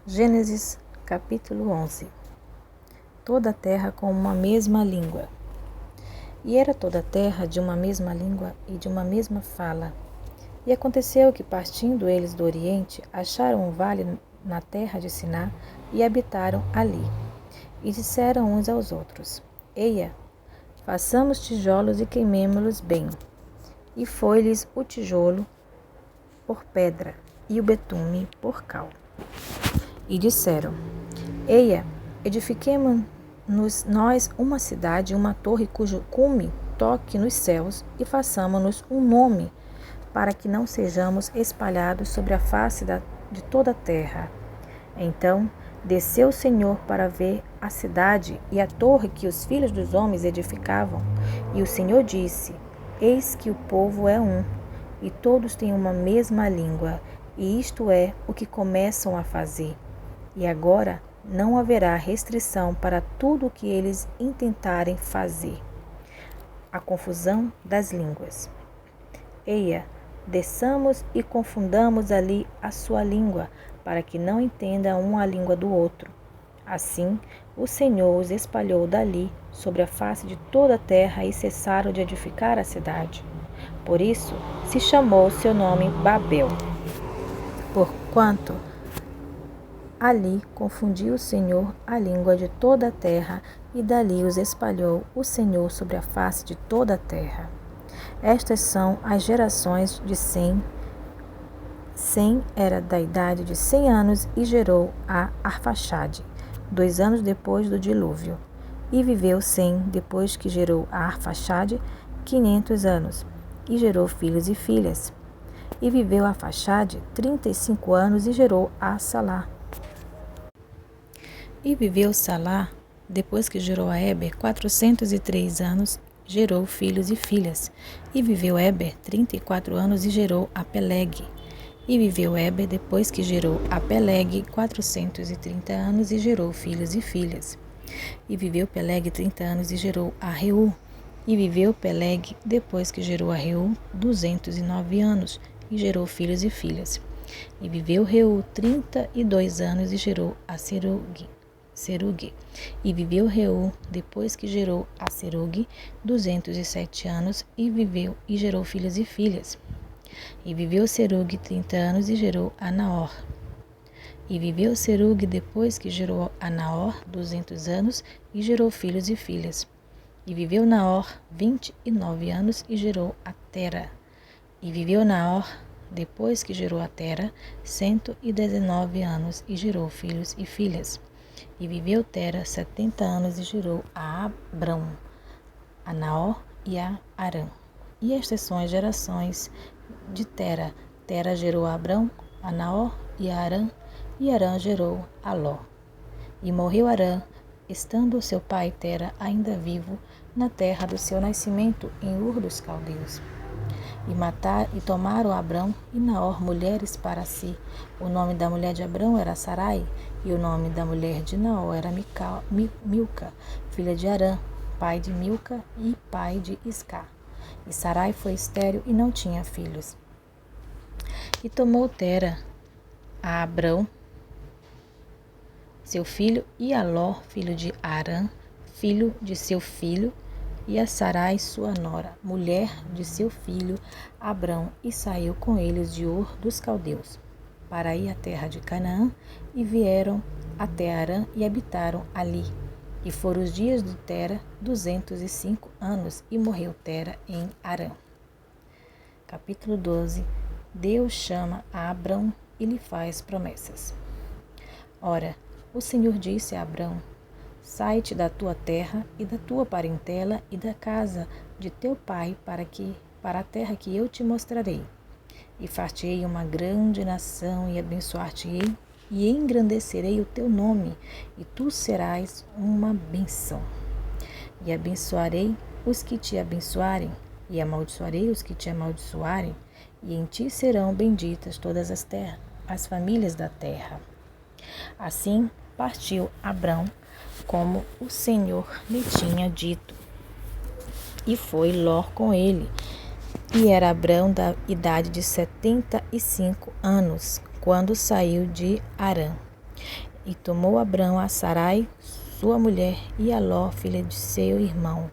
Gênesis capítulo 11. Toda a terra com uma mesma língua. E era toda a terra de uma mesma língua e de uma mesma fala. E aconteceu que, partindo eles do Oriente, acharam um vale na terra de Siná e habitaram ali. E disseram uns aos outros: Eia, façamos tijolos e queimemo-los bem. E foi-lhes o tijolo por pedra e o betume por cal. E disseram: Eia, edifiquemo-nos nós uma cidade, uma torre cujo cume toque nos céus, e façamo-nos um nome, para que não sejamos espalhados sobre a face de toda a terra. Então desceu o Senhor para ver a cidade e a torre que os filhos dos homens edificavam. E o Senhor disse: Eis que o povo é um, e todos têm uma mesma língua, e isto é o que começam a fazer. E agora não haverá restrição para tudo o que eles intentarem fazer. A confusão das línguas. Eia, desçamos e confundamos ali a sua língua, para que não entenda um a língua do outro. Assim, o Senhor os espalhou dali sobre a face de toda a terra e cessaram de edificar a cidade. Por isso se chamou o seu nome Babel, porquanto ali confundiu o Senhor a língua de toda a terra, e dali os espalhou o Senhor sobre a face de toda a terra. Estas são as gerações de Sem. Sem era da idade de 100 anos e gerou a Arfaxade, 2 anos depois do dilúvio. E viveu Sem, depois que gerou a Arfaxade, 500 anos, e gerou filhos e filhas. E viveu Arfaxade 35 anos e gerou a Salá. E viveu Salá, depois que gerou a Eber, 403 anos, gerou filhos e filhas. E viveu Eber 34 anos e gerou a Peleg. E viveu Eber, depois que gerou a Peleg, 430 anos e gerou filhos e filhas. E viveu Peleg 30 anos e gerou a Reu. E viveu Peleg, depois que gerou a Reu, 209 anos e gerou filhos e filhas. E viveu Reu 32 anos e gerou a Serugue. E viveu Reu, depois que gerou a Serugue, 207 anos e viveu e gerou filhos e filhas. E viveu Serugue 30 anos e gerou a Naor. E viveu Serugue, depois que gerou a Naor, 200 anos e gerou filhos e filhas. E viveu Naor 29 anos e gerou a Tera. E viveu Naor, depois que gerou a Tera, 119 anos e gerou filhos e filhas. E viveu Tera 70 anos e gerou a Abrão, a Naor e a Arã. E estas são as gerações de Tera. Tera gerou a Abrão, a Naor e a Arã, e Arã gerou a Ló. E morreu Arã, estando seu pai Tera ainda vivo, na terra do seu nascimento, em Ur dos Caldeus. E tomaram Abrão e Naor mulheres para si. O nome da mulher de Abrão era Sarai, e o nome da mulher de Naor era Milca, filha de Arã, pai de Milca e pai de Isca. E Sarai foi estéril e não tinha filhos. E tomou Tera a Abrão, seu filho, e a Ló, filho de Arã, filho de seu filho, e a Sarai, sua nora, mulher de seu filho Abrão, e saiu com eles de Ur dos Caldeus, para ir à terra de Canaã, e vieram até Arã e habitaram ali. E foram os dias de Tera 205 anos, e morreu Tera em Arã. Capítulo 12. Deus chama a Abrão e lhe faz promessas. Ora, o Senhor disse a Abrão: Sai-te da tua terra e da tua parentela e da casa de teu pai para a terra que eu te mostrarei. E far-te-ei uma grande nação, e abençoar-te-ei, e engrandecerei o teu nome, e tu serás uma bênção. E abençoarei os que te abençoarem, e amaldiçoarei os que te amaldiçoarem, e em ti serão benditas todas as famílias da terra. Assim partiu Abrão, como o Senhor lhe tinha dito. E foi Ló com ele. E era Abrão da idade de 75 anos, quando saiu de Harã. E tomou Abrão a Sarai, sua mulher, e a Ló, filha de seu irmão,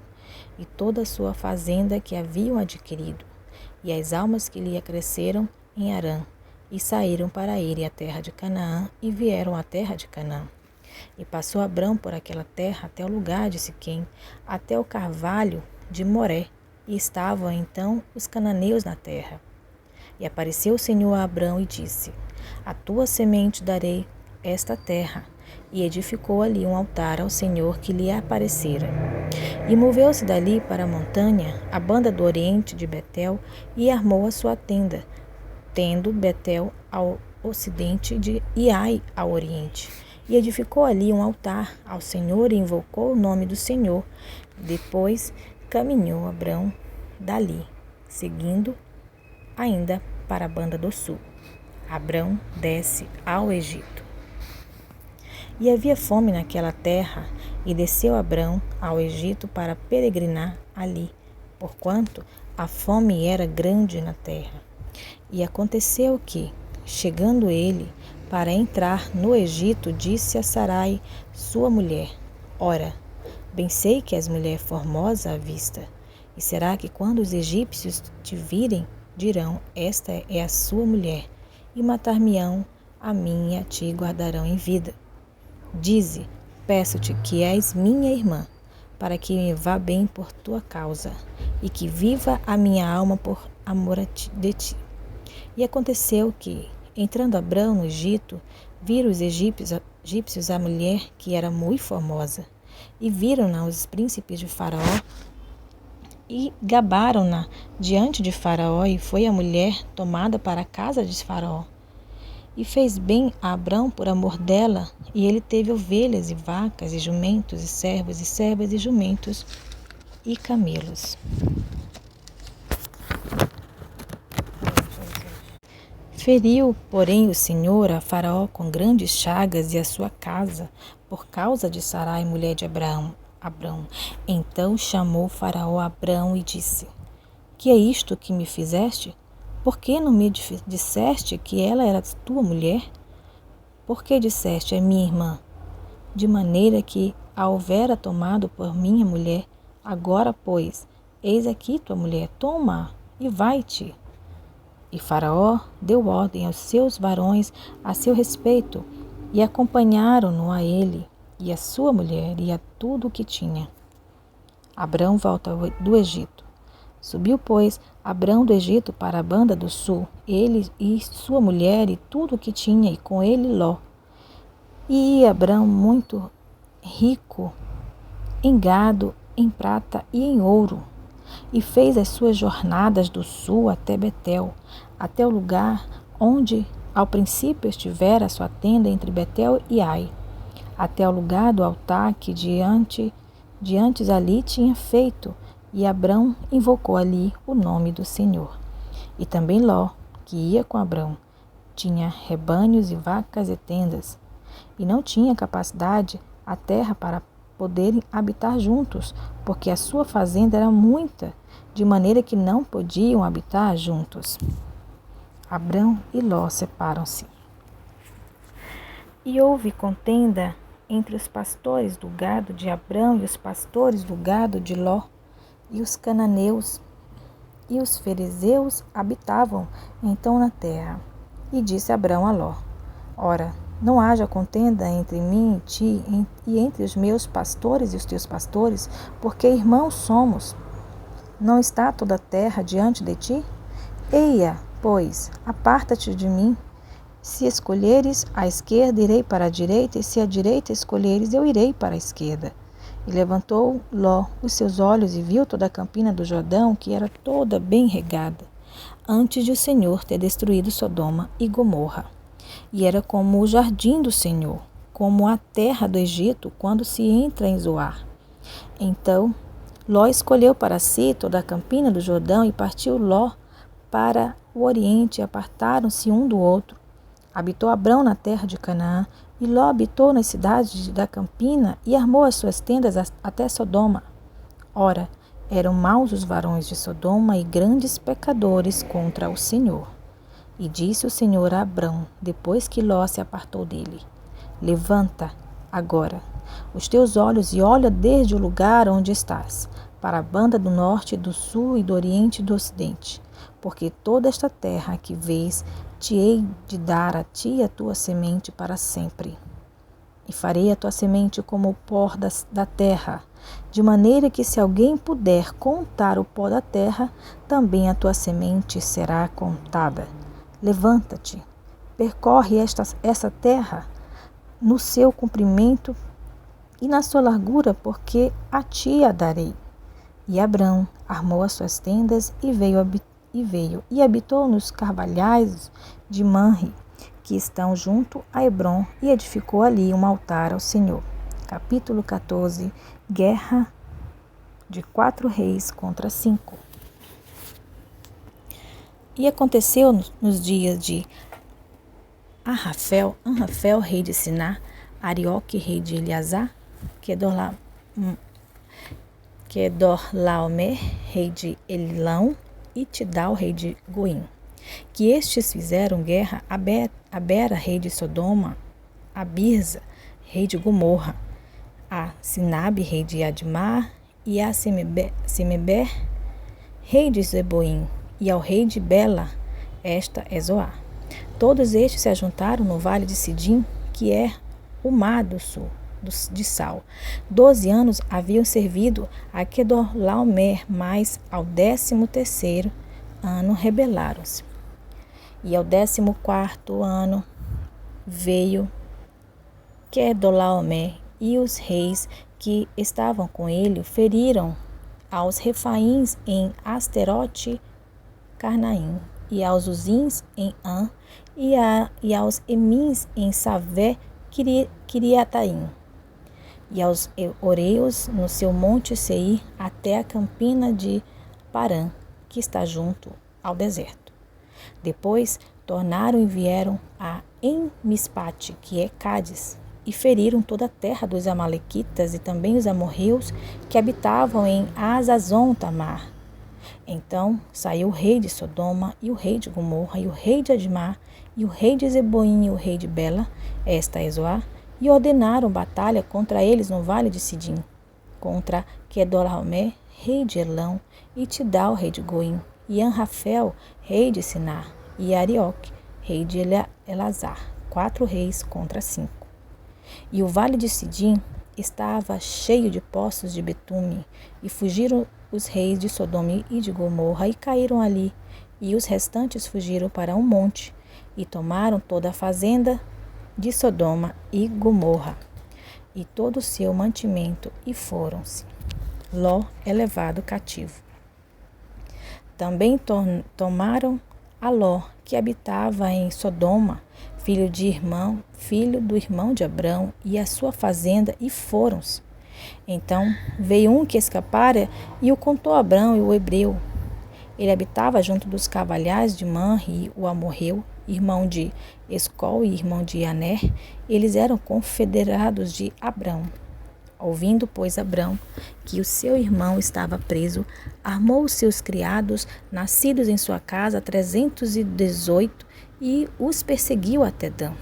e toda a sua fazenda que haviam adquirido, e as almas que lhe acresceram em Harã, e saíram para irem à terra de Canaã, e vieram à terra de Canaã. E passou Abrão por aquela terra até o lugar de Siquém, até o carvalho de Moré, e estavam então os cananeus na terra. E apareceu o Senhor a Abrão e disse: A tua semente darei esta terra. E edificou ali um altar ao Senhor que lhe aparecera. E moveu-se dali para a montanha, a banda do oriente de Betel, e armou a sua tenda, tendo Betel ao ocidente e Ai ao oriente. E edificou ali um altar ao Senhor e invocou o nome do Senhor. Depois caminhou Abrão dali, seguindo ainda para a banda do sul. Abrão desce ao Egito. E havia fome naquela terra, e desceu Abrão ao Egito para peregrinar ali, porquanto a fome era grande na terra. E aconteceu que, chegando ele para entrar no Egito, disse a Sarai, sua mulher: Ora, bem sei que és mulher formosa à vista. E será que quando os egípcios te virem, dirão: Esta é a sua mulher, e matar-me-ão a mim e a ti guardarão em vida. Dize: peço-te que és minha irmã, para que me vá bem por tua causa, e que viva a minha alma por amor de ti. E aconteceu que, entrando Abrão no Egito, viram os egípcios a mulher que era muito formosa, e viram-na os príncipes de Faraó, e gabaram-na diante de Faraó, e foi a mulher tomada para a casa de Faraó. E fez bem a Abrão por amor dela, e ele teve ovelhas e vacas e jumentos e servos e servas e jumentos e camelos. Feriu, porém, o Senhor a Faraó com grandes chagas e a sua casa, por causa de Sarai, mulher de Abrão. Então chamou Faraó a Abrão e disse: Que é isto que me fizeste? Por que não me disseste que ela era tua mulher? Por que disseste: é minha irmã? De maneira que a houvera tomado por minha mulher. Agora, pois, eis aqui tua mulher, toma-a e vai-te. E Faraó deu ordem aos seus varões a seu respeito, e acompanharam-no a ele, e a sua mulher, e a tudo o que tinha. Abrão volta do Egito. Subiu, pois, Abrão do Egito para a banda do sul, ele e sua mulher e tudo o que tinha, e com ele Ló. E ia Abrão muito rico em gado, em prata e em ouro, e fez as suas jornadas do sul até Betel, até o lugar onde ao princípio estivera a sua tenda entre Betel e Ai, até o lugar do altar que de antes ali tinha feito, e Abrão invocou ali o nome do Senhor. E também Ló, que ia com Abrão, tinha rebanhos e vacas e tendas, e não tinha capacidade a terra para poderem habitar juntos, porque a sua fazenda era muita, de maneira que não podiam habitar juntos. Abrão e Ló separam-se. E houve contenda entre os pastores do gado de Abrão e os pastores do gado de Ló. E os cananeus e os ferezeus habitavam então na terra. E disse Abrão a Ló: Ora, não haja contenda entre mim e ti, e entre os meus pastores e os teus pastores, porque irmãos somos. Não está toda a terra diante de ti? Eia, pois, aparta-te de mim. Se escolheres a esquerda, irei para a direita, e se a direita escolheres, eu irei para a esquerda. E levantou Ló os seus olhos e viu toda a campina do Jordão, que era toda bem regada, antes de o Senhor ter destruído Sodoma e Gomorra. E era como o jardim do Senhor, como a terra do Egito, quando se entra em Zoar. Então Ló escolheu para si toda a campina do Jordão, e partiu Ló para o oriente, e apartaram-se um do outro. Habitou Abrão na terra de Canaã, e Ló habitou nas cidades da campina, e armou as suas tendas até Sodoma. Ora, eram maus os varões de Sodoma e grandes pecadores contra o Senhor. E disse o Senhor a Abrão, depois que Ló se apartou dele: Levanta agora os teus olhos e olha desde o lugar onde estás, para a banda do norte, do sul e do oriente e do ocidente, porque toda esta terra que vês te hei de dar a ti e a tua semente para sempre. E farei a tua semente como o pó da terra, de maneira que se alguém puder contar o pó da terra, também a tua semente será contada. Levanta-te, percorre essa terra no seu comprimento e na sua largura, porque a ti a darei. E Abrão armou as suas tendas e veio e habitou nos carvalhais de Manre, que estão junto a Hebrom, e edificou ali um altar ao Senhor. Capítulo 14. Guerra de 4 reis contra 5. E aconteceu nos dias de Anrafel, rei de Siná, Arioque, rei de Eleazar, Kedorlaomer, rei de Elilão, e Tidal, rei de Goim, que estes fizeram guerra a Bera, rei de Sodoma, a Birza, rei de Gomorra, a Sinabe, rei de Admar, e a Semeber, rei de Zeboim, e ao rei de Bela, esta é Zoar. Todos estes se ajuntaram no vale de Sidim, que é o mar do sul de Sal. 12 anos haviam servido a Kedorlaomer, mas ao 13º ano rebelaram-se. E ao 14º ano veio Kedorlaomer, e os reis que estavam com ele feriram aos Refaíns em Asterote Carnaim, e aos Uzins em An, e aos Emins em Savé Kiriataim, e aos Oreus no seu monte Seir, até a campina de Parã, que está junto ao deserto. Depois tornaram e vieram a Mispate, que é Cádiz, e feriram toda a terra dos amalequitas e também os amorreus que habitavam em Azazon Tamar. Então saiu o rei de Sodoma, e o rei de Gomorra, e o rei de Admar, e o rei de Zeboim, e o rei de Bela, esta é Zoar, e ordenaram batalha contra eles no vale de Sidim, contra Kedorlaomer, rei de Elão, e Tidal, rei de Goim, e Anrafel, rei de Sinar, e Arioque, rei de Elazar, 4 reis contra 5. E o vale de Sidim estava cheio de poços de betume, e fugiram os reis de Sodoma e de Gomorra, e caíram ali, e os restantes fugiram para um monte, e tomaram toda a fazenda de Sodoma e Gomorra, e todo o seu mantimento, e foram-se. Ló é levado cativo. Também tomaram a Ló, que habitava em Sodoma, filho do irmão de Abrão, e a sua fazenda, e foram-se. Então veio um que escapara e o contou a Abrão, e o hebreu. Ele habitava junto dos carvalhais de Manre, o amorreu, irmão de Escol e irmão de Aner. Eles eram confederados de Abrão. Ouvindo, pois, Abrão que o seu irmão estava preso, armou os seus criados, nascidos em sua casa, 318, e os perseguiu até Dan.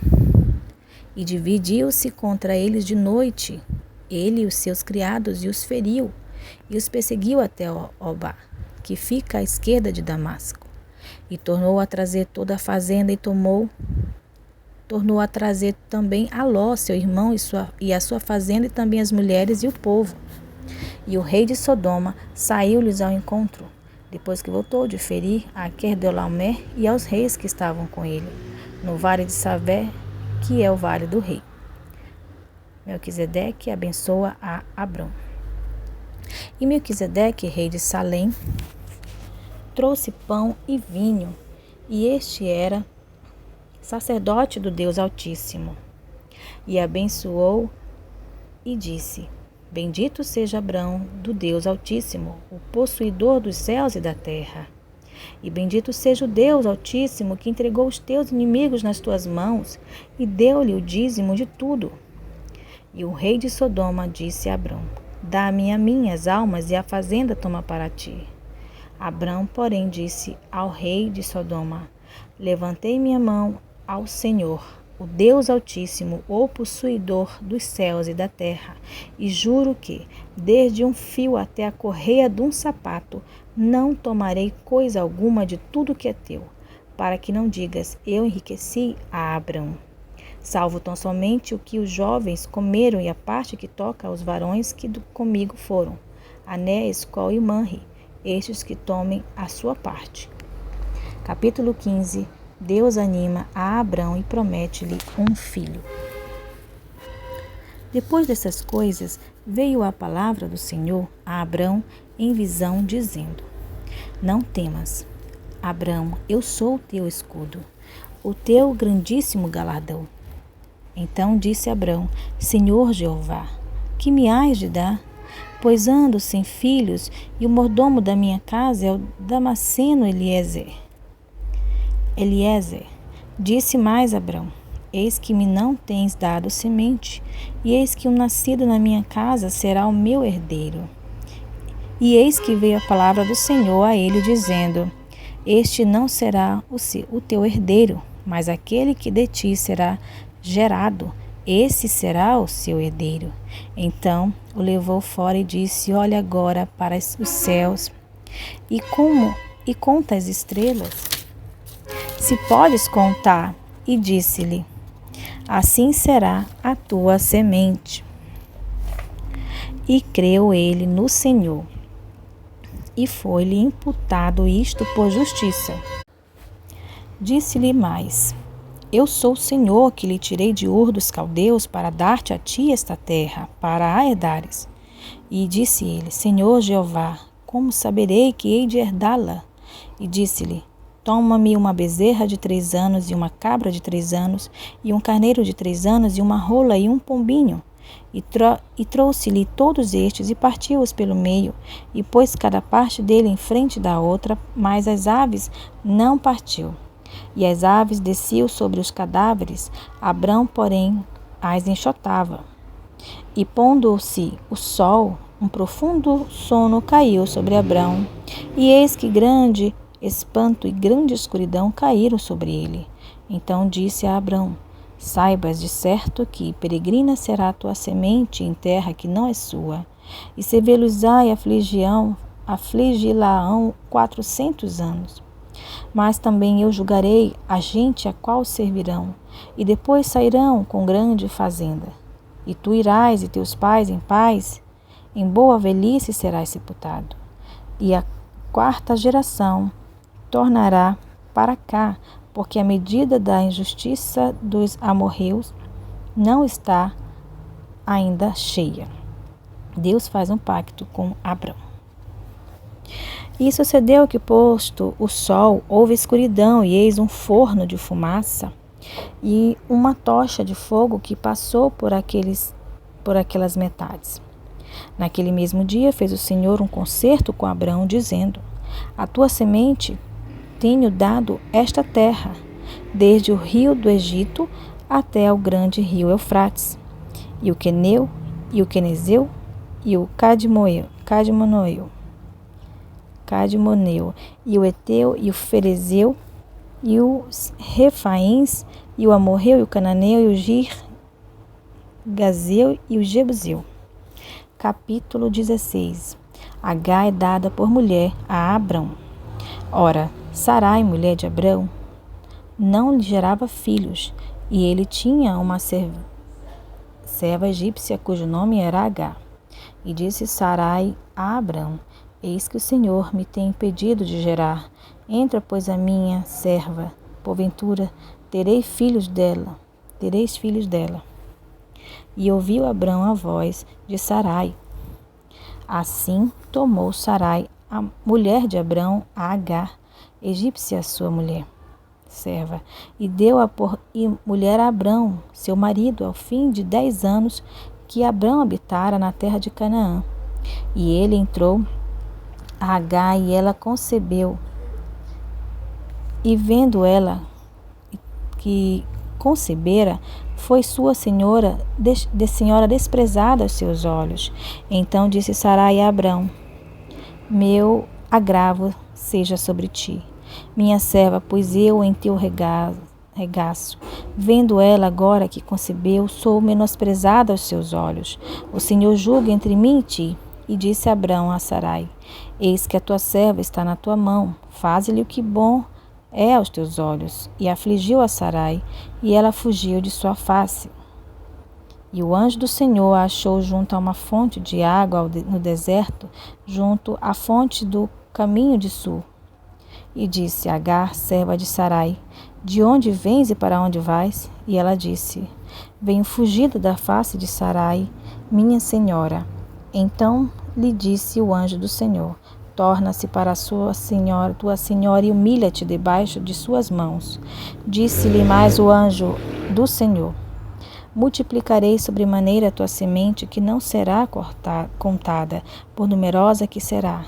E dividiu-se contra eles de noite, ele e os seus criados, e os feriu, e os perseguiu até Obá, que fica à esquerda de Damasco. E tornou a trazer toda a fazenda, e tornou a trazer também a Ló, seu irmão, e a sua fazenda, e também as mulheres e o povo. E o rei de Sodoma saiu-lhes ao encontro, depois que voltou de ferir a Kedorlaomer e aos reis que estavam com ele, no vale de Savé, que é o vale do rei. Melquisedeque abençoa a Abrão. E Melquisedeque, rei de Salém, trouxe pão e vinho, e este era sacerdote do Deus Altíssimo. E abençoou e disse: Bendito seja Abrão do Deus Altíssimo, o possuidor dos céus e da terra. E bendito seja o Deus Altíssimo, que entregou os teus inimigos nas tuas mãos, e deu-lhe o dízimo de tudo. E o rei de Sodoma disse a Abrão: Dá-me a minhas almas, e a fazenda toma para ti. Abrão, porém, disse ao rei de Sodoma: Levantei minha mão ao Senhor, o Deus Altíssimo, o possuidor dos céus e da terra, e juro que, desde um fio até a correia de um sapato, não tomarei coisa alguma de tudo que é teu, para que não digas, eu enriqueci a Abrão. Salvo tão somente o que os jovens comeram e a parte que toca aos varões que comigo foram, Ané, Escol e Manre, estes que tomem a sua parte. Capítulo 15. Deus anima a Abrão e promete-lhe um filho. Depois dessas coisas, veio a palavra do Senhor a Abrão em visão, dizendo: Não temas, Abrão, eu sou o teu escudo, o teu grandíssimo galardão. Então disse Abrão: Senhor Jeová, que me hás de dar? Pois ando sem filhos, e o mordomo da minha casa é o Damasceno Eliezer. Disse mais Abrão: Eis que me não tens dado semente, e eis que um nascido na minha casa será o meu herdeiro. E eis que veio a palavra do Senhor a ele, dizendo: Este não será o teu herdeiro, mas aquele que de ti será gerado, esse será o seu herdeiro. Então o levou fora e disse: Olha agora para os céus, e conta as estrelas, se podes contar. E disse-lhe: Assim será a tua semente. E creu ele no Senhor, e foi-lhe imputado isto por justiça. Disse-lhe mais: Eu sou o Senhor que lhe tirei de Ur dos Caldeus para dar-te a ti esta terra, para a herdares. E disse ele: Senhor Jeová, como saberei que hei de herdá-la? E disse-lhe: Toma-me uma bezerra de 3 anos, e uma cabra de 3 anos, e um carneiro de 3 anos, e uma rola e um pombinho. E trouxe-lhe todos estes, e partiu-os pelo meio, e pôs cada parte dele em frente da outra, mas as aves não partiu. E as aves desciam sobre os cadáveres, Abrão, porém, as enxotava. E pondo-se o sol, um profundo sono caiu sobre Abrão, e eis que grande espanto e grande escuridão caíram sobre ele. Então disse a Abrão: Saibas de certo que peregrina será a tua semente em terra que não é sua, e servi-los-á e afligi-la-ão 400 anos. Mas também eu julgarei a gente a qual servirão, e depois sairão com grande fazenda. E tu irás e teus pais em paz, em boa velhice serás sepultado. E a 4ª geração tornará para cá, porque a medida da injustiça dos amorreus não está ainda cheia. Deus faz um pacto com Abrão. E sucedeu que, posto o sol, houve escuridão, e eis um forno de fumaça e uma tocha de fogo que passou por aquelas metades. Naquele mesmo dia fez o Senhor um concerto com Abrão, dizendo: A tua semente tenho dado esta terra, desde o rio do Egito até ao grande rio Eufrates, e o Queneu, e o Quenezeu, e o Cadmoneu, e o Eteu, e o Ferezeu, e os Refaíns, e o Amorreu, e o Cananeu, e o Girgazeu, e o Jebuseu. Capítulo 16. Agar é dada por mulher a Abrão. Ora, Sarai, mulher de Abrão, não lhe gerava filhos, e ele tinha uma serva egípcia cujo nome era Agar. E disse Sarai a Abrão: Eis que o Senhor me tem impedido de gerar. Entra, pois, a minha serva, porventura tereis filhos dela. E ouviu Abrão a voz de Sarai. Assim tomou Sarai, a mulher de Abrão, a Agar, egípcia, sua mulher, serva, e deu-a por mulher a Abrão, seu marido, ao fim de 10 anos que Abrão habitara na terra de Canaã. E ele entrou a Agar, e ela concebeu. E vendo ela que concebera, foi sua senhora desprezada aos seus olhos. Então disse Sarai a Abrão: Meu agravo seja sobre ti, minha serva, pois eu em teu regaço. Vendo ela agora que concebeu, sou menosprezada aos seus olhos. O Senhor julga entre mim e ti. E disse Abrão a Sarai: Eis que a tua serva está na tua mão, faze-lhe o que bom é aos teus olhos. E afligiu a Sarai, e ela fugiu de sua face. E o anjo do Senhor a achou junto a uma fonte de água no deserto, junto à fonte do caminho de sul. E disse a Agar, serva de Sarai: De onde vens e para onde vais? E ela disse: Venho fugida da face de Sarai, minha senhora. Então lhe disse o anjo do Senhor: Torna-se para tua senhora, e humilha-te debaixo de suas mãos. Disse-lhe mais o anjo do Senhor: Multiplicarei sobremaneira a tua semente, que não será contada, por numerosa que será.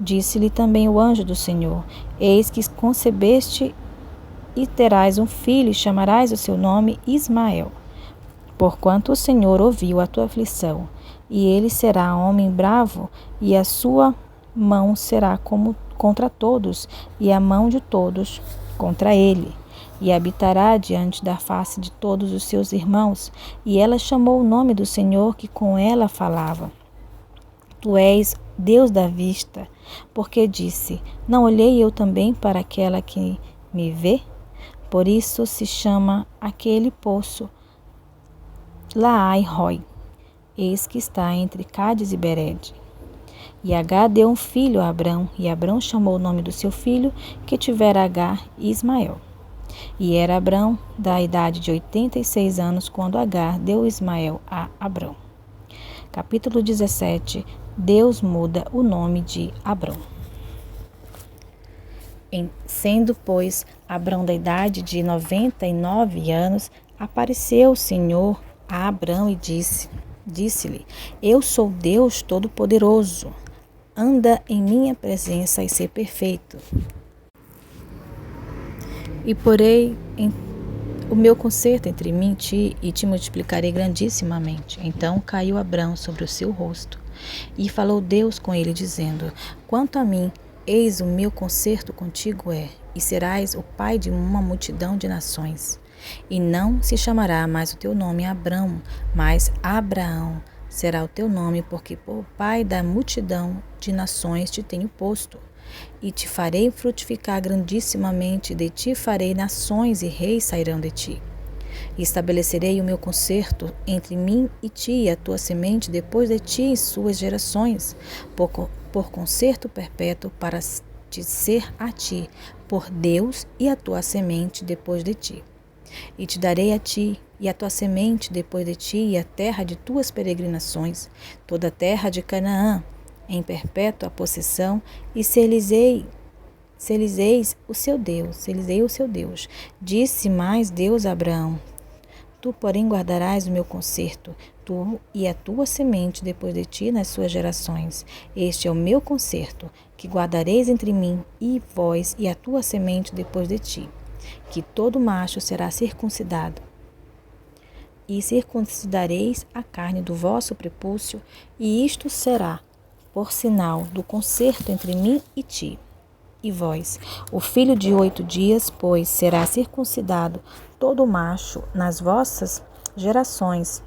Disse-lhe também o anjo do Senhor: Eis que concebeste e terás um filho, e chamarás o seu nome Ismael, porquanto o Senhor ouviu a tua aflição. E ele será homem bravo, e a sua mão será como contra todos, e a mão de todos contra ele. E habitará diante da face de todos os seus irmãos. E ela chamou o nome do Senhor que com ela falava: Tu és Deus da vista, porque disse: Não olhei eu também para aquela que me vê? Por isso se chama aquele poço Laai-Roi, eis que está entre Cádiz e Bered. E Agar deu um filho a Abrão, e Abrão chamou o nome do seu filho, que tivera Agar, Ismael. E era Abrão da idade de 86 anos, quando Agar deu Ismael a Abrão. Capítulo 17. Deus muda o nome de Abrão. Sendo, pois, Abrão da idade de 99 anos, apareceu o Senhor a Abrão e disse-lhe: Eu sou Deus Todo-Poderoso. Anda em minha presença e ser perfeito. E porei o meu concerto entre mim e ti, e te multiplicarei grandissimamente. Então caiu Abrão sobre o seu rosto, e falou Deus com ele, dizendo: Quanto a mim, eis o meu concerto contigo e serás o pai de uma multidão de nações. E não se chamará mais o teu nome Abrão, mas Abraão será o teu nome, porque por pai da multidão de nações te tenho posto. E te farei frutificar grandissimamente, de ti farei nações, e reis sairão de ti. E estabelecerei o meu concerto entre mim e ti, e a tua semente depois de ti em suas gerações, por concerto perpétuo, para te ser a ti, por Deus, e a tua semente depois de ti. E te darei a ti, e a tua semente depois de ti, e a terra de tuas peregrinações, toda a terra de Canaã, em perpétua possessão, e ser-lhes-eis o seu Deus. Disse mais Deus a Abraão: Tu, porém, guardarás o meu concerto, tu e a tua semente depois de ti nas suas gerações. Este é o meu concerto, que guardareis entre mim e vós e a tua semente depois de ti, que todo macho será circuncidado. E circuncidareis a carne do vosso prepúcio, e isto será por sinal do concerto entre mim e ti. E vós, o filho de 8 dias, pois, será circuncidado todo macho nas vossas gerações,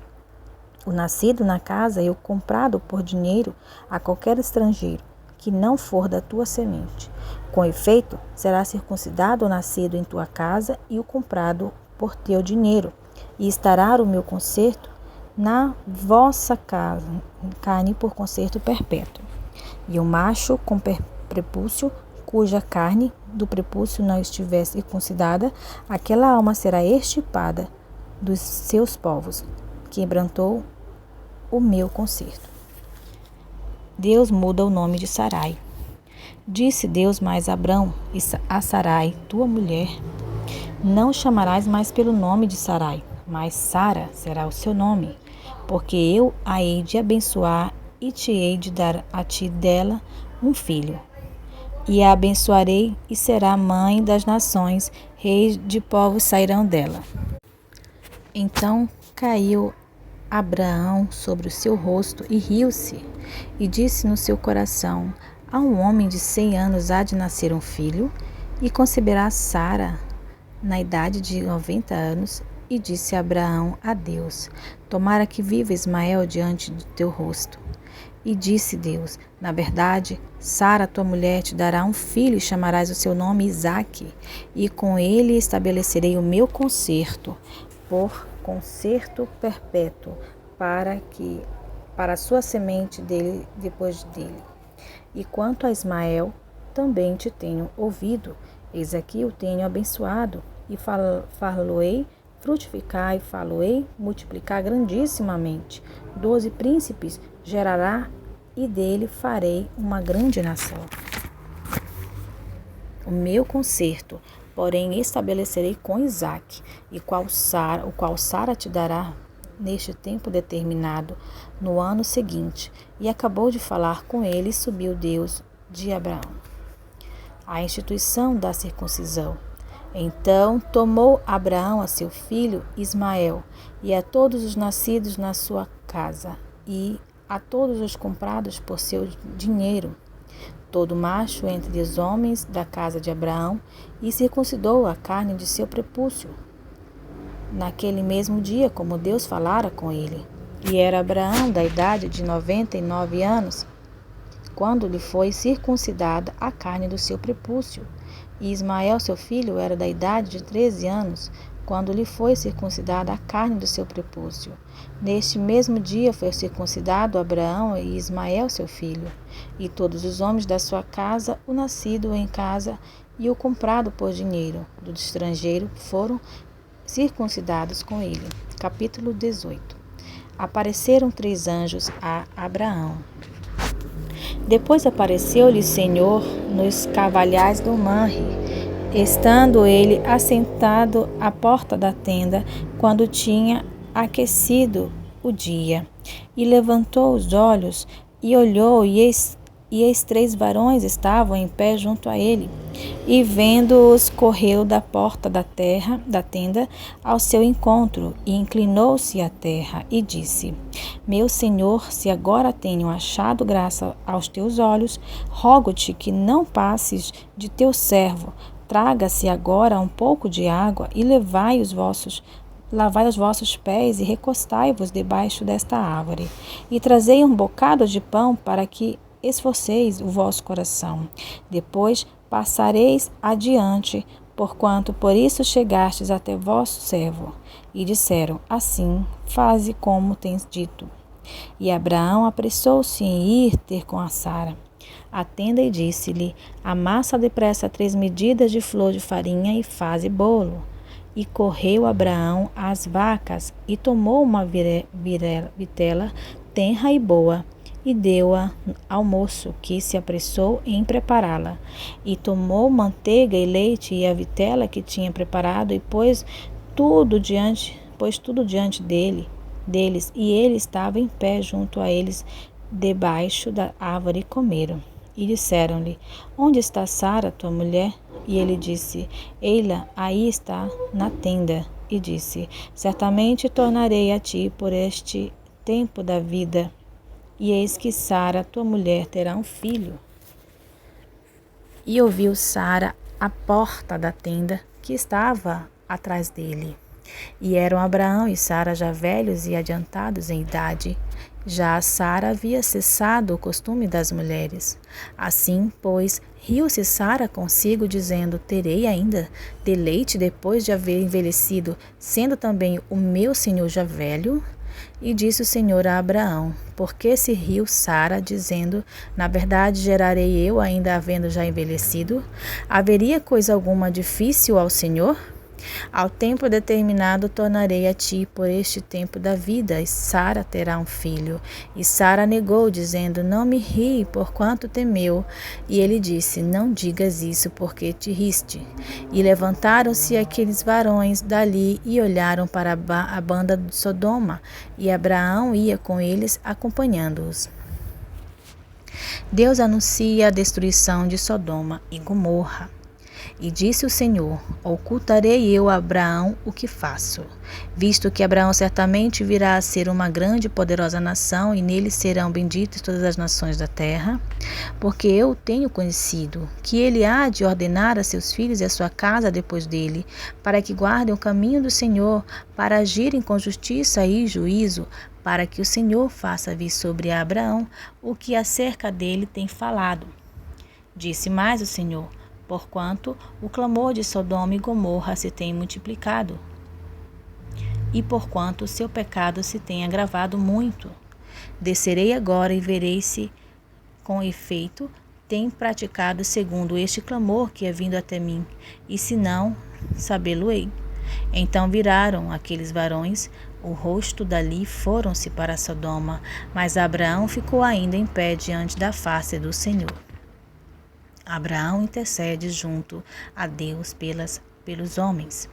o nascido na casa e o comprado por dinheiro a qualquer estrangeiro, que não for da tua semente. Com efeito, será circuncidado o nascido em tua casa e o comprado por teu dinheiro, e estará o meu concerto na vossa carne por concerto perpétuo. E o macho com prepúcio, cuja carne do prepúcio não estiver circuncidada, aquela alma será extirpada dos seus povos, que quebrantou o meu concerto. Deus muda o nome de Sarai. Disse Deus mais a Abrão e a Sarai, tua mulher: Não chamarás mais pelo nome de Sarai, mas Sara será o seu nome, porque eu a hei de abençoar e te hei de dar a ti dela um filho. E a abençoarei, e será mãe das nações, reis de povos sairão dela. Então caiu Abraão sobre o seu rosto e riu-se, e disse no seu coração: A um homem de 100 anos há de nascer um filho, e conceberá Sara, na idade de 90 anos, e disse Abraão a Deus: Tomara que viva Ismael diante de teu rosto. E disse Deus: Na verdade, Sara, tua mulher, te dará um filho e chamarás o seu nome Isaque, e com ele estabelecerei o meu concerto, por concerto perpétuo, para a sua semente dele depois dele. E quanto a Ismael, também te tenho ouvido, eis aqui o tenho abençoado, e far-lo-ei frutificar, e far-lo-ei multiplicar grandissimamente. 12 príncipes gerará, e dele farei uma grande nação. O meu concerto, porém, estabelecerei com Isaque, o qual Sara te dará neste tempo determinado, no ano seguinte. E acabou de falar com ele, e subiu Deus de Abraão. A instituição da circuncisão. Então tomou Abraão a seu filho Ismael, e a todos os nascidos na sua casa, e a todos os comprados por seu dinheiro, todo macho entre os homens da casa de Abraão, e circuncidou a carne de seu prepúcio, naquele mesmo dia, como Deus falara com ele. E era Abraão da idade de 99 anos, quando lhe foi circuncidada a carne do seu prepúcio. E Ismael, seu filho, era da idade de 13 anos, quando lhe foi circuncidada a carne do seu prepúcio. Neste mesmo dia foi circuncidado Abraão e Ismael, seu filho, e todos os homens da sua casa, o nascido em casa e o comprado por dinheiro do estrangeiro, foram circuncidados com ele. Capítulo 18. Apareceram 3 anjos a Abraão. Depois apareceu-lhe o Senhor nos carvalhais do Manre, estando ele assentado à porta da tenda, quando tinha aquecido o dia. E levantou os olhos e olhou, e eis 3 varões estavam em pé junto a ele. E vendo-os, correu da porta da tenda ao seu encontro, e inclinou-se à terra, e disse: Meu Senhor, se agora tenho achado graça aos teus olhos, rogo-te que não passes de teu servo. Traga-se agora um pouco de água, e lavai os vossos pés, e recostai-vos debaixo desta árvore. E trazei um bocado de pão, para que esforceis o vosso coração. Depois passareis adiante, porquanto por isso chegastes até vosso servo. E disseram: Assim, faze como tens dito. E Abraão apressou-se em ir ter com a Sara a tenda, e disse-lhe: Amassa depressa 3 medidas de flor de farinha, e faze bolo. E correu Abraão às vacas, e tomou uma vitela tenra e boa, e deu-a ao moço, que se apressou em prepará-la. E tomou manteiga e leite e a vitela que tinha preparado, e pôs tudo diante deles, e ele estava em pé junto a eles, debaixo da árvore, e comeram. E disseram-lhe: Onde está Sara, tua mulher? E ele disse: Ei-la, aí está na tenda. E disse: Certamente tornarei a ti por este tempo da vida, e eis que Sara, tua mulher, terá um filho. E ouviu Sara a porta da tenda que estava atrás dele. E eram Abraão e Sara já velhos e adiantados em idade. Já a Sara havia cessado o costume das mulheres. Assim, pois, riu-se Sara consigo, dizendo: Terei ainda deleite depois de haver envelhecido, sendo também o meu senhor já velho? E disse o Senhor a Abraão: Por que se riu Sara, dizendo: Na verdade gerarei eu, ainda havendo já envelhecido? Haveria coisa alguma difícil ao Senhor? Ao tempo determinado tornarei a ti por este tempo da vida, e Sara terá um filho. E Sara negou, dizendo: Não me ri, porquanto temeu. E ele disse: Não digas isso, porque te riste. E levantaram-se aqueles varões dali e olharam para a banda de Sodoma, e Abraão ia com eles, acompanhando-os. Deus anuncia a destruição de Sodoma e Gomorra. E disse o Senhor: ocultarei eu a Abraão o que faço, visto que Abraão certamente virá a ser uma grande e poderosa nação, e nele serão benditas todas as nações da terra, porque eu tenho conhecido que ele há de ordenar a seus filhos e a sua casa depois dele, para que guardem o caminho do Senhor, para agirem com justiça e juízo, para que o Senhor faça vir sobre Abraão o que acerca dele tem falado. Disse mais o Senhor: porquanto o clamor de Sodoma e Gomorra se tem multiplicado, e porquanto o seu pecado se tem agravado muito. Descerei agora e verei se, com efeito, tem praticado segundo este clamor que é vindo até mim, e se não, sabê-lo-ei. Então viraram aqueles varões o rosto dali e foram-se para Sodoma, mas Abraão ficou ainda em pé diante da face do Senhor. Abraão intercede junto a Deus pelos homens.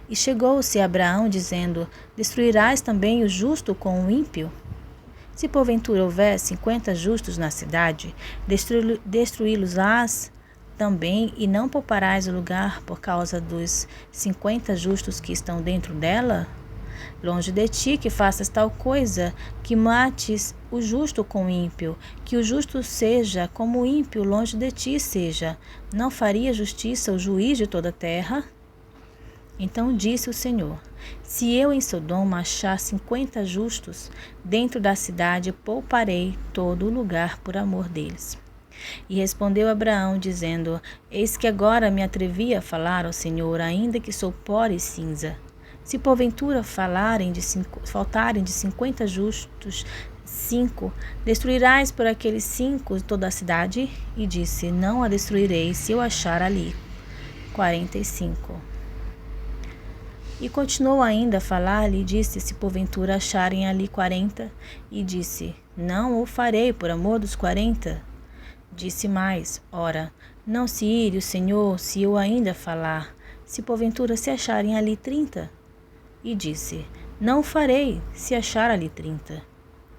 E chegou-se Abraão, dizendo: destruirás também o justo com o ímpio? Se porventura houver 50 justos na cidade, destruí-los-ás também, e não pouparás o lugar por causa dos 50 justos que estão dentro dela? Longe de ti que faças tal coisa, que mates o justo com o ímpio, que o justo seja como o ímpio, longe de ti seja. Não faria justiça o juiz de toda a terra? Então disse o Senhor: se eu em Sodoma achar 50 justos, dentro da cidade pouparei todo o lugar por amor deles. E respondeu Abraão, dizendo: eis que agora me atrevi a falar ao Senhor, ainda que sou pó e cinza. Se porventura faltarem de 50 justos 5, destruirás por aqueles 5 toda a cidade? E disse: não a destruirei se eu achar ali 45. E continuou ainda a falar-lhe e disse: se porventura acharem ali 40, e disse: não o farei por amor dos 40. Disse mais: ora, não se ire o Senhor se eu ainda falar, se porventura se acharem ali 30. E disse: não o farei se achar ali 30.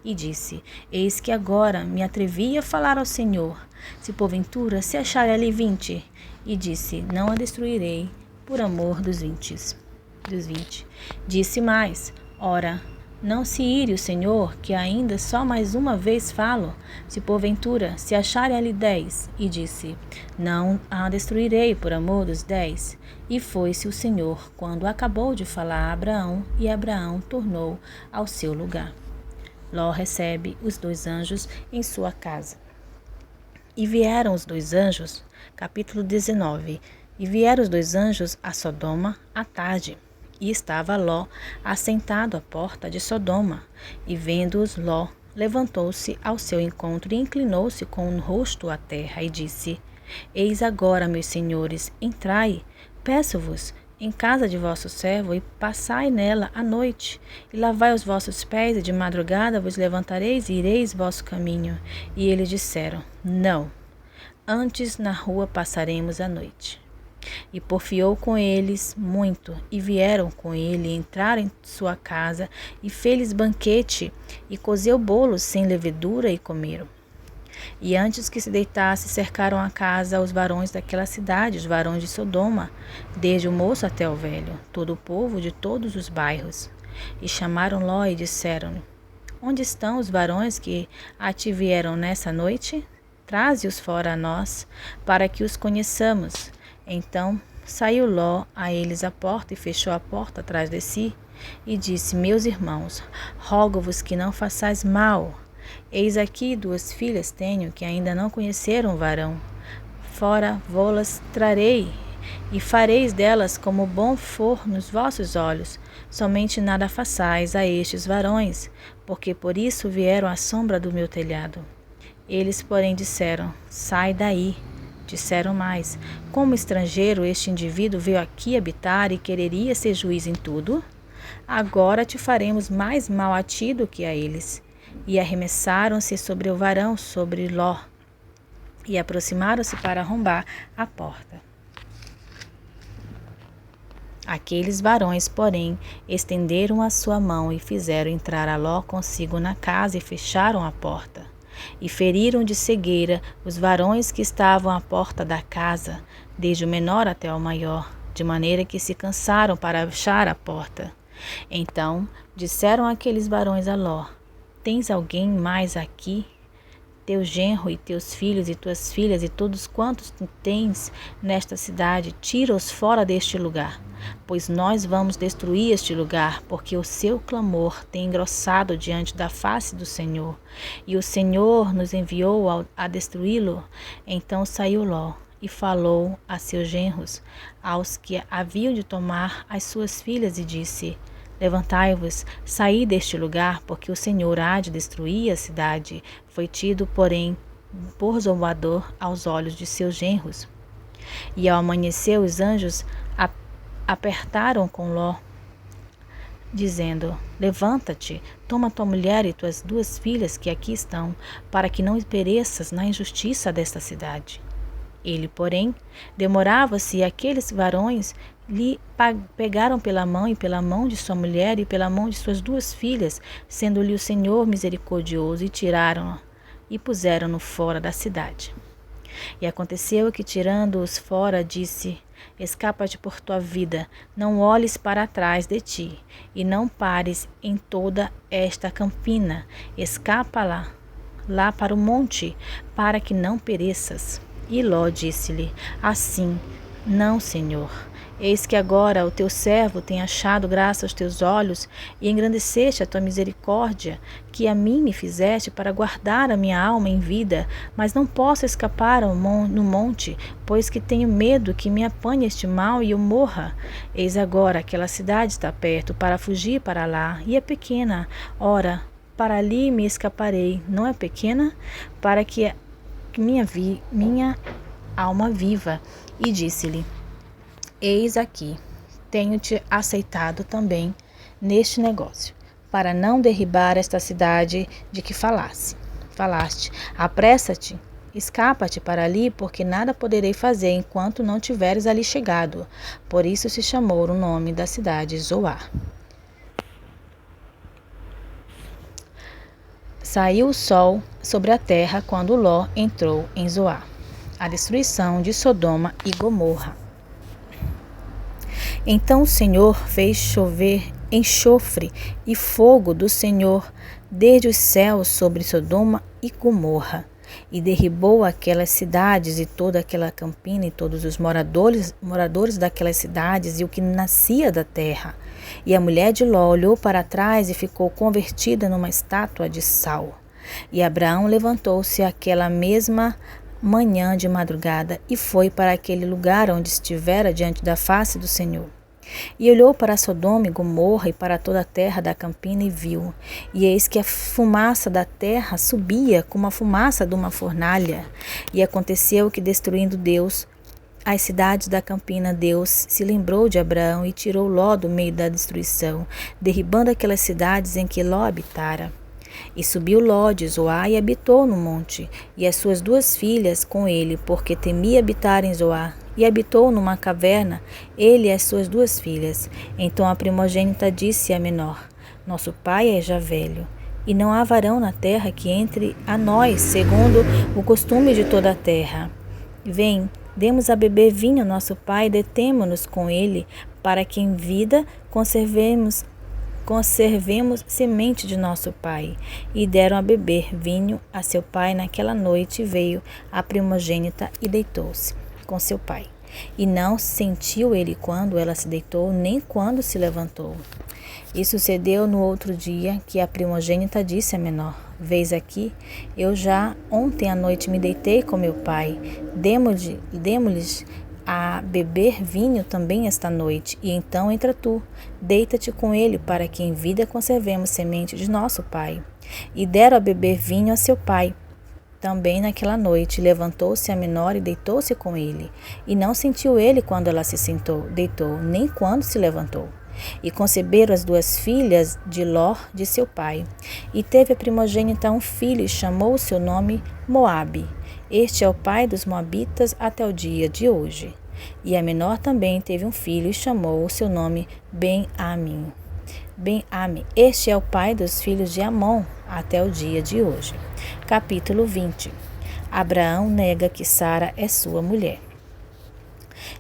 E disse: eis que agora me atrevi a falar ao Senhor, se porventura se acharem ali 20. E disse: não a destruirei por amor dos 20. Disse mais: ora, não se ire o Senhor, que ainda só mais uma vez falo, se porventura se acharem ali 10. E disse: não a destruirei por amor dos 10. E foi-se o Senhor quando acabou de falar a Abraão, e Abraão tornou ao seu lugar. Ló recebe os 2 anjos em sua casa. E vieram os 2 anjos, capítulo 19. E vieram os 2 anjos a Sodoma à tarde. E estava Ló assentado à porta de Sodoma. E vendo-os, Ló levantou-se ao seu encontro e inclinou-se com o rosto à terra e disse: eis agora, meus senhores, entrai, peço-vos, em casa de vosso servo, e passai nela a noite, e lavai os vossos pés, e de madrugada vos levantareis e ireis vosso caminho. E eles disseram: não, antes na rua passaremos a noite. E porfiou com eles muito, e vieram com ele, e entraram em sua casa, e fez-lhes banquete, e cozeu bolos sem levedura, e comeram. E antes que se deitasse, cercaram a casa os varões daquela cidade, os varões de Sodoma, desde o moço até o velho, todo o povo de todos os bairros. E chamaram Ló e disseram-lhe: onde estão os varões que a ti vieram nessa noite? Traze-os fora a nós, para que os conheçamos. Então saiu Ló a eles à porta e fechou a porta atrás de si, e disse: meus irmãos, rogo-vos que não façais mal. Eis aqui 2 filhas tenho que ainda não conheceram o varão. Fora vô-las trarei, e fareis delas como bom for nos vossos olhos. Somente nada façais a estes varões, porque por isso vieram à sombra do meu telhado. Eles, porém, disseram: sai daí. Disseram mais: como estrangeiro este indivíduo veio aqui habitar e quereria ser juiz em tudo? Agora te faremos mais mal a ti do que a eles. E arremessaram-se sobre o varão, sobre Ló, e aproximaram-se para arrombar a porta. Aqueles varões, porém, estenderam a sua mão e fizeram entrar a Ló consigo na casa e fecharam a porta. E feriram de cegueira os varões que estavam à porta da casa, desde o menor até o maior, de maneira que se cansaram para achar a porta. Então disseram aqueles varões a Ló: Tens alguém mais aqui? Teu genro e teus filhos e tuas filhas e todos quantos tens nesta cidade, tira-os fora deste lugar, pois nós vamos destruir este lugar, porque o seu clamor tem engrossado diante da face do Senhor, e o Senhor nos enviou a destruí-lo. Então saiu Ló e falou a seus genros, aos que haviam de tomar as suas filhas, e disse: Levantai-vos, saí deste lugar, porque o Senhor há de destruir a cidade. Foi tido, porém, por zombador aos olhos de seus genros. E ao amanhecer, os anjos apertaram com Ló, dizendo: Levanta-te, toma tua mulher e tuas 2 filhas que aqui estão, para que não pereças na injustiça desta cidade. Ele, porém, demorava-se, e aqueles varões lhe pegaram pela mão e pela mão de sua mulher e pela mão de suas 2 filhas, sendo-lhe o Senhor misericordioso, e tiraram-no e puseram-no fora da cidade. E aconteceu que, tirando-os fora, disse: Escapa-te por tua vida, não olhes para trás de ti, e não pares em toda esta campina, escapa lá para o monte, para que não pereças. E Ló disse-lhe: Assim, não, Senhor. Eis que agora o teu servo tem achado graça aos teus olhos, e engrandeceste a tua misericórdia, que a mim me fizeste, para guardar a minha alma em vida, mas não posso escapar no monte, pois que tenho medo que me apanhe este mal e eu morra. Eis agora aquela cidade está perto, para fugir para lá, e é pequena. Ora, para ali me escaparei, não é pequena? Para que minha alma viva. E disse-lhe: Eis aqui, tenho-te aceitado também neste negócio, para não derribar esta cidade de que falaste. Apressa-te, escapa-te para ali, porque nada poderei fazer enquanto não tiveres ali chegado. Por isso se chamou o nome da cidade Zoar. Saiu o sol sobre a terra quando Ló entrou em Zoar. A destruição de Sodoma e Gomorra. Então o Senhor fez chover enxofre e fogo do Senhor desde os céus sobre Sodoma e Gomorra, e derribou aquelas cidades e toda aquela campina e todos os moradores daquelas cidades e o que nascia da terra. E a mulher de Ló olhou para trás e ficou convertida numa estátua de sal. E Abraão levantou-se aquela mesma manhã de madrugada e foi para aquele lugar onde estivera diante da face do Senhor. E olhou para Sodoma e Gomorra e para toda a terra da campina e viu. E eis que a fumaça da terra subia como a fumaça de uma fornalha. E aconteceu que, destruindo Deus as cidades da campina, Deus se lembrou de Abraão e tirou Ló do meio da destruição, derribando aquelas cidades em que Ló habitara. E subiu Ló de Zoar e habitou no monte, e as suas 2 filhas com ele, porque temia habitar em Zoar. E habitou numa caverna, ele e as suas 2 filhas. Então a primogênita disse à menor: Nosso pai é já velho, e não há varão na terra que entre a nós, segundo o costume de toda a terra. Vem, demos a beber vinho a nosso pai, detemo-nos com ele, para que em vida conservemos semente de nosso pai. E deram a beber vinho a seu pai naquela noite, e veio a primogênita e deitou-se com seu pai. E não sentiu ele quando ela se deitou, nem quando se levantou. E sucedeu no outro dia que a primogênita disse à menor: Vês aqui, eu já ontem à noite me deitei com meu pai, demo-lhes a beber vinho também esta noite, e então entra tu, deita-te com ele, para que em vida conservemos semente de nosso pai. E deram a beber vinho a seu pai. Também naquela noite levantou-se a menor e deitou-se com ele, e não sentiu ele quando ela se deitou, nem quando se levantou. E conceberam as 2 filhas de Ló de seu pai. E teve a primogênita um filho, e chamou o seu nome Moabe. Este é o pai dos moabitas até o dia de hoje. E a menor também teve um filho, e chamou o seu nome Ben-Ami. Este é o pai dos filhos de Amon até o dia de hoje. Capítulo 20. Abraão nega que Sara é sua mulher.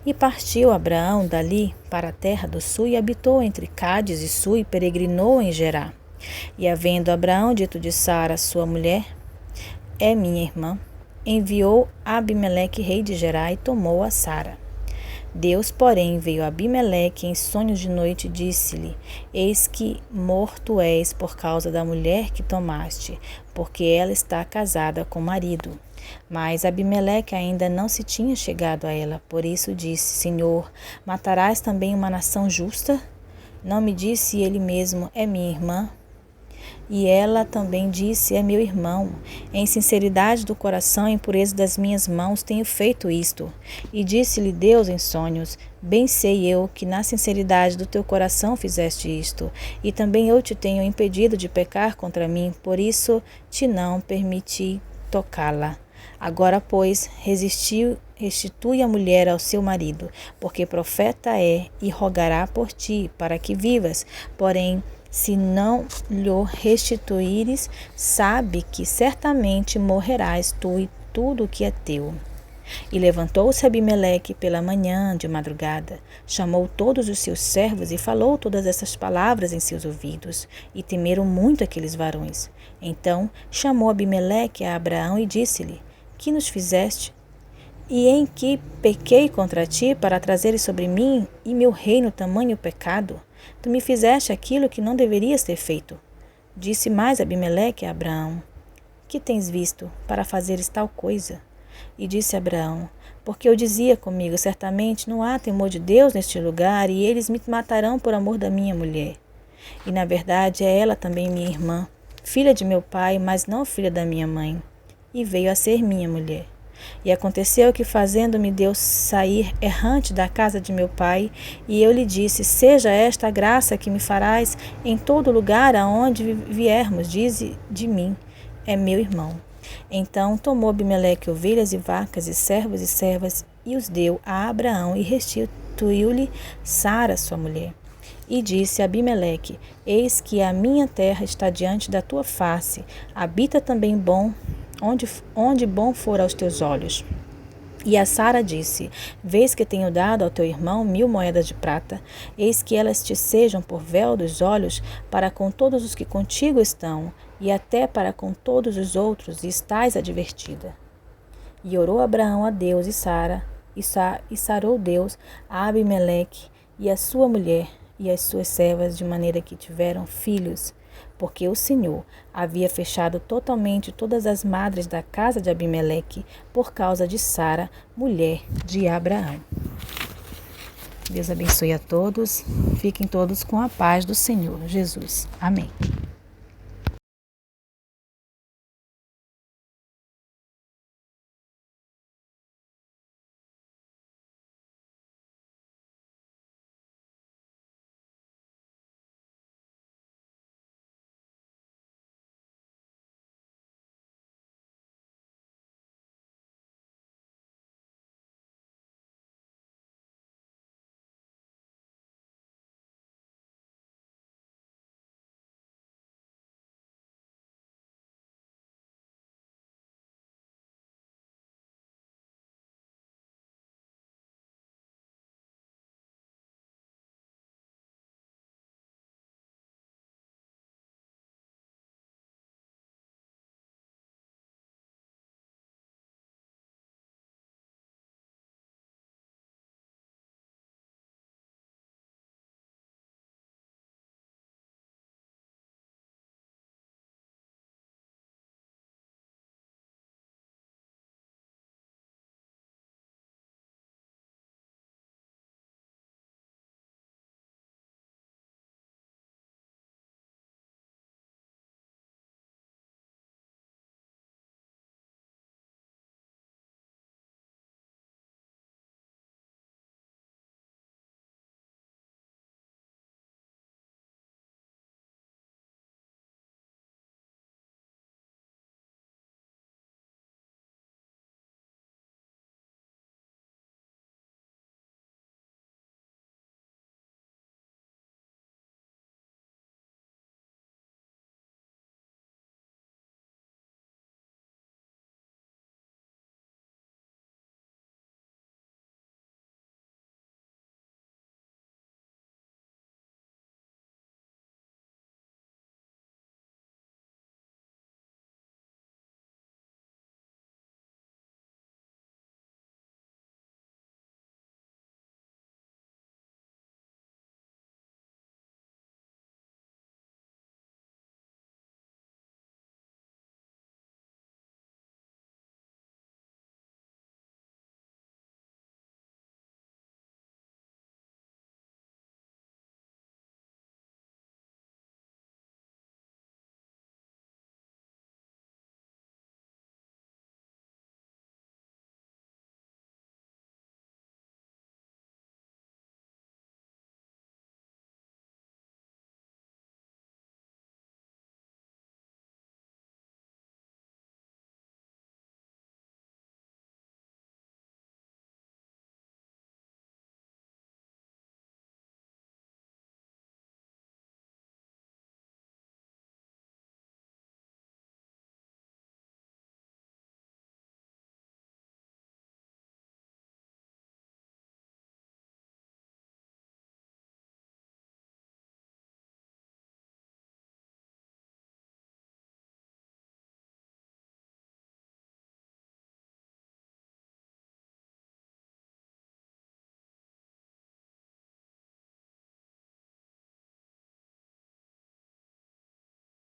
E partiu Abraão dali para a terra do sul e habitou entre Cádiz e Sul e peregrinou em Gerá. E havendo Abraão dito de Sara, sua mulher, é minha irmã, enviou Abimeleque, rei de Gerá, e tomou a Sara. Deus, porém, veio a Abimeleque em sonhos de noite e disse-lhe: Eis que morto és por causa da mulher que tomaste, porque ela está casada com o marido. Mas Abimeleque ainda não se tinha chegado a ela, por isso disse: Senhor, matarás também uma nação justa? Não me disse ele mesmo: é minha irmã? E ela também disse: é meu irmão. Em sinceridade do coração e pureza das minhas mãos tenho feito isto. E disse-lhe Deus em sonhos: bem sei eu que na sinceridade do teu coração fizeste isto. E também eu te tenho impedido de pecar contra mim, por isso te não permiti tocá-la. Agora, pois, restitui a mulher ao seu marido, porque profeta é, e rogará por ti, para que vivas. Porém, se não lhe restituíres, sabe que certamente morrerás tu e tudo o que é teu. E levantou-se Abimeleque pela manhã, de madrugada, chamou todos os seus servos e falou todas essas palavras em seus ouvidos, e temeram muito aqueles varões. Então chamou Abimeleque a Abraão e disse-lhe: que nos fizeste? E em que pequei contra ti para trazeres sobre mim e meu reino tamanho pecado? Tu me fizeste aquilo que não deverias ter feito. Disse mais Abimeleque a Abraão: que tens visto para fazeres tal coisa? E disse Abraão: porque eu dizia comigo, certamente não há temor de Deus neste lugar, e eles me matarão por amor da minha mulher. E na verdade é ela também minha irmã, filha de meu pai, mas não filha da minha mãe, e veio a ser minha mulher. E aconteceu que, fazendo-me Deus sair errante da casa de meu pai, e eu lhe disse: seja esta a graça que me farás em todo lugar aonde viermos, dize de mim: é meu irmão. Então tomou Abimeleque ovelhas e vacas e servos e servas, e os deu a Abraão, e restituiu-lhe Sara, sua mulher. E disse Abimeleque: eis que a minha terra está diante da tua face, habita também onde bom for aos teus olhos. E a Sara disse: vês que tenho dado ao teu irmão 1000 moedas de prata, eis que elas te sejam por véu dos olhos para com todos os que contigo estão, e até para com todos os outros, e estás advertida. E orou Abraão a Deus e sarou Deus a Abimeleque e a sua mulher e as suas servas, de maneira que tiveram filhos, porque o Senhor havia fechado totalmente todas as madres da casa de Abimeleque por causa de Sara, mulher de Abraão. Deus abençoe a todos. Fiquem todos com a paz do Senhor Jesus. Amém.